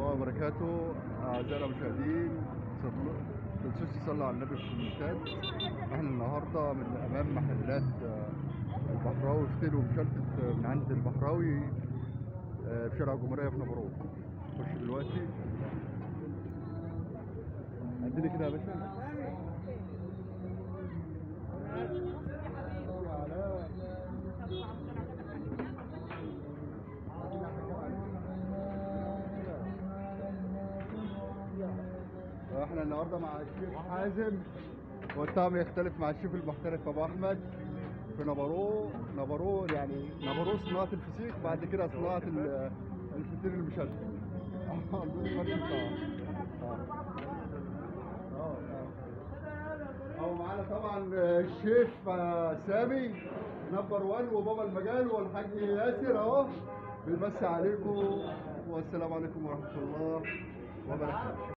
الله وبركاته. أعزائنا المشاهدين، ما تنسوش تصلوا على النبي في الكومنتات. احنا النهارده من أمام محلات البحراوي فطير ومشلتت من عند البحراوي في شارع الجمهورية في نبروك. نخش دلوقتي. عندنا كده يا باشا. احنا النهارده مع الشيف حازم، والطعم يختلف مع الشيف المحترف ابو احمد في نبرو يعني نبرو صناعه الفسيخ، بعد كده صناعه الفطير المشلتت. او معانا طبعا الشيف سامي نمبر 1 وبابا المجال والحاج ياسر اهو بيمسي عليكم، والسلام عليكم ورحمه الله وبركاته.